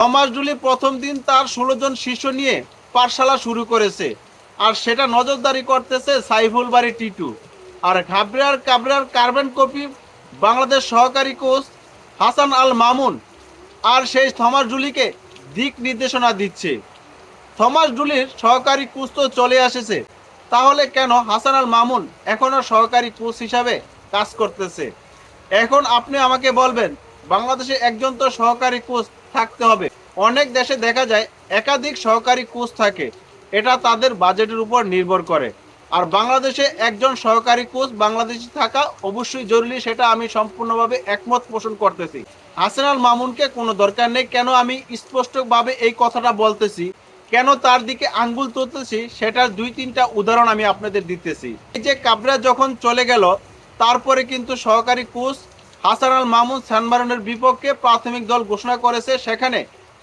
Thomas ডুলি প্রথম দিন তার ১৬ জন শিষ্য নিয়ে পাঠশালা শুরু করেছে, আর সেটা নজরদারি করতেছে সাইফুল বারী টিটু। আর ঘাবড়ার কাবরার কার্বন কপি বাংলাদেশ সহকারী কোচ হাসান আল মামুন আর সেই থমাস ডুলিকে দিক নির্দেশনা দিচ্ছে। থমাস ডুলির সহকারী কোচ তো চলে এসেছে, তাহলে কেন হাসান আল মামুন এখনো সহকারী কোচ হিসাবে কাজ করতেছে? এখন আপনি আমাকে বলবেন, বাংলাদেশে একজন তো সহকারী কোচ থাকতে হবে। অনেক দেশে দেখা যায় একাধিক সহকারী কোচ থাকে, এটা তাদের বাজেটের উপর নির্ভর করে। আর বাংলাদেশে একজন সহকারী কোচ বাংলাদেশে থাকা অবশ্যই জরুরি, সেটা আমি সম্পূর্ণভাবে একমত পোষণ করতেছি। হাসান আল মামুনকে কোনো দরকার নেই। কেন আমি স্পষ্টভাবে এই কথাটা বলতেছি, কেন তার দিকে আঙ্গুল তুলতেছি, সেটার ২-৩টা উদাহরণ আমি আপনাদের দিতেছি। এই যে কাবরা যখন চলে গেল, তারপরে কিন্তু সহকারী কোচ হাসান আল মামুন সান মারিনোর বিপক্ষে প্রাথমিক দল ঘোষণা করেছে। সেখানে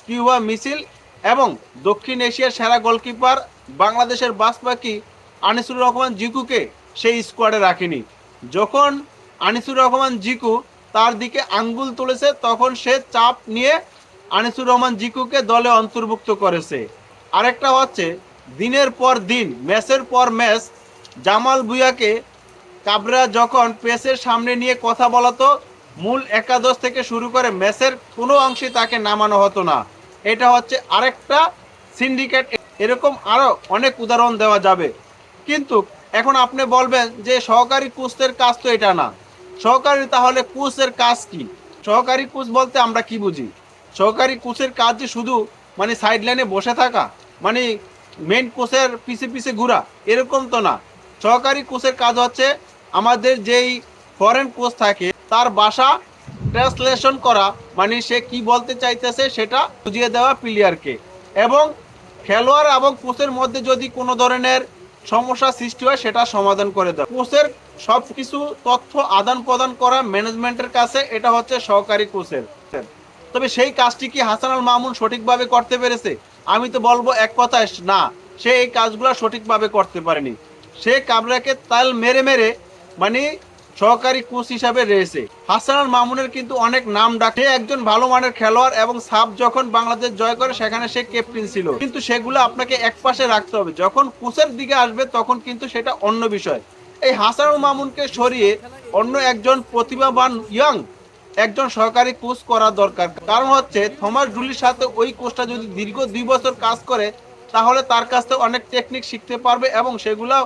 কিউবা মিছিল এবং দক্ষিণ এশিয়ার সেরা গোলকিপার বাংলাদেশের বাসপাখি আনিসুর রহমান জিকুকে সেই স্কোয়াডে রাখেনি। যখন আনিসুর রহমান জিকু তার দিকে আঙ্গুল তুলেছে, তখন সে চাপ নিয়ে আনিসুর রহমান জিকুকে দলে অন্তর্ভুক্ত করেছে। আরেকটা হচ্ছে, দিনের পর দিন, ম্যাচের পর ম্যাচ জামাল ভুঁইয়াকে কাবরা যখন প্রেসের সামনে নিয়ে কথা বলাতো, মূল একাদশ থেকে শুরু করে ম্যাচের কোনো অংশে তাকে নামানো হতো না। এটা হচ্ছে আরেকটা সিন্ডিকেট। এরকম আরও অনেক উদাহরণ দেওয়া যাবে। কিন্তু এখন আপনি বলবেন যে সহকারী কোচের কাজ তো এটা না। সহকারী তাহলে কোচের কাজ কি? সহকারী কোচ বলতে আমরা কি বুঝি? সহকারী কোচের কাজ যে শুধু সাইড লাইনে বসে থাকা, মানে মেন কোচের পিছে পিছে ঘোরা, এরকম তো না। সহকারী কোচের কাজ হচ্ছে আমাদের যেই ফরেন কোচ থাকে তার ভাষা ট্রান্সলেশন করা, সে কি বলতে চাইতেছে সেটা বুঝিয়ে দেওয়া প্লেয়ারকে, এবং খেলোয়াড় এবং কোচের মধ্যে যদি কোনো ধরনের সমস্যা সৃষ্টি হয় সেটা সমাধান করে দেওয়া। কোচের সব কিছু তথ্য আদান প্রদান করা ম্যানেজমেন্টের কাছে, এটা হচ্ছে সহকারী কোচের। তবে সেই কাজটি কি হাসান আল মামুন সঠিকভাবে করতে পেরেছে? আমি তো বলবো এক কথায় না, সে এই কাজগুলো সঠিকভাবে করতে পারেনি। সে কাবরাকে তাল মেরে মেরে সহকারী কোচ হিসাবে রয়েছে। হাসান আল মামুনের কিন্তু অনেক নাম ডাকে, একজন ভালো মানের খেলোয়াড়, এবং সাব যখন বাংলাদেশ জয় করে সেখানে সে ক্যাপ্টেন ছিল। কিন্তু সেগুলো আপনাকে একপাশে রাখতে হবে, যখন কোচের দিকে আসবে তখন কিন্তু সেটা অন্য বিষয়। এই হাসান আল মামুনকে সরিয়ে অন্য একজন প্রতিভাবান ইয়াং একজন সহকারী কোচ করা দরকার। কারণ হচ্ছে থমাস ডুলির সাথে ওই কোচটা যদি দীর্ঘ ২ বছর কাজ করে, তাহলে তার কাছ থেকে অনেক টেকনিক শিখতে পারবে এবং সেগুলো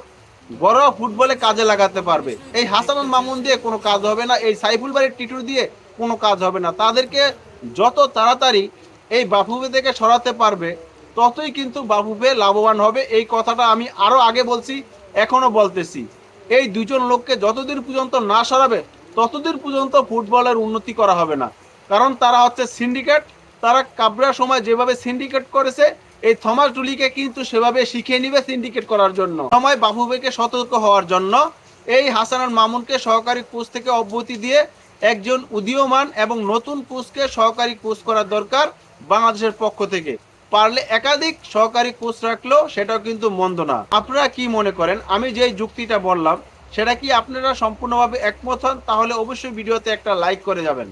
ঘরোয়া ফুটবলে কাজে লাগাতে পারবে। এই হাসান আল মামুন দিয়ে কোনো কাজ হবে না, এই সাইফুল বারী টিটুর দিয়ে কোনো কাজ হবে না। তাদেরকে যত তাড়াতাড়ি এই বাফুফে থেকে সরাতে পারবে, ততই কিন্তু বাফুফে লাভবান হবে। এই কথাটা আমি আরও আগে বলছি, এখনো বলতেছি। এই দুজন লোককে যতদিন পর্যন্ত না সরাবে, ততদিন পর্যন্ত ফুটবলের উন্নতি করা হবে না। কারণ তারা হচ্ছে সিন্ডিকেট। তারা কাবরার সময় যেভাবে সিন্ডিকেট করেছে, এই থমাস ডুলিকে কিন্তু সেভাবে শিখিয়ে নিবে সিন্ডিকেট করার জন্য। সময় বাফুফেকে সতর্ক হওয়ার জন্য এই হাসান আল মামুনকে সহকারী কোচ থেকে অব্যাহতি দিয়ে একজন উদীয়মান এবং নতুন কোচকে সহকারী কোচ করার দরকার বাংলাদেশের পক্ষ থেকে। পারলে একাধিক সহকারী কোচ রাখলেও সেটাও কিন্তু মন্দ না। আপনারা কি মনে করেন? আমি যে যুক্তিটা বললাম সেটা কি আপনারা সম্পূর্ণভাবে একমত হন? তাহলে অবশ্যই ভিডিওতে একটা লাইক করে যাবেন।